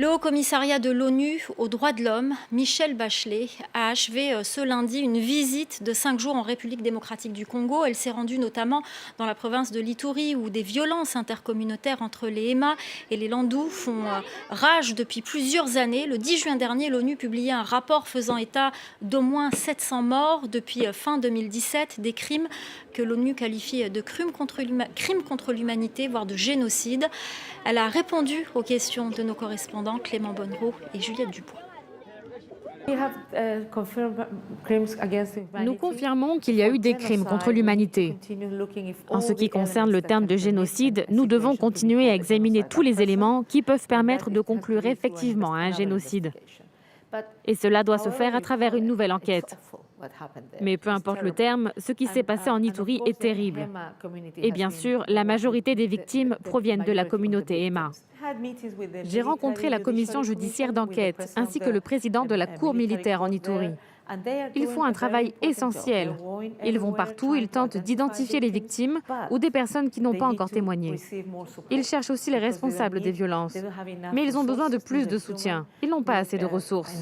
Le Haut-Commissariat de l'ONU aux droits de l'homme, Michelle Bachelet, a achevé ce lundi une visite de 5 jours en République démocratique du Congo. Elle s'est rendue notamment dans la province de l'Ituri où des violences intercommunautaires entre les Hema et les Landou font rage depuis plusieurs années. Le 10 juin dernier, l'ONU publiait un rapport faisant état d'au moins 700 morts depuis fin 2017, des crimes que l'ONU qualifie de crimes contre l'humanité, voire de génocide. Elle a répondu aux questions de nos correspondants Clément Bonnereau et Juliette Dupois. Nous confirmons qu'il y a eu des crimes contre l'humanité. En ce qui concerne le terme de génocide, nous devons continuer à examiner tous les éléments qui peuvent permettre de conclure effectivement à un génocide. Et cela doit se faire à travers une nouvelle enquête. Mais peu importe le terme, ce qui s'est passé en Ituri est terrible. Et bien sûr, la majorité des victimes proviennent de la communauté Hema. J'ai rencontré la commission judiciaire d'enquête ainsi que le président de la cour militaire en Ituri. Ils font un travail essentiel. Ils vont partout, ils tentent d'identifier les victimes ou des personnes qui n'ont pas encore témoigné. Ils cherchent aussi les responsables des violences. Mais ils ont besoin de plus de soutien. Ils n'ont pas assez de ressources.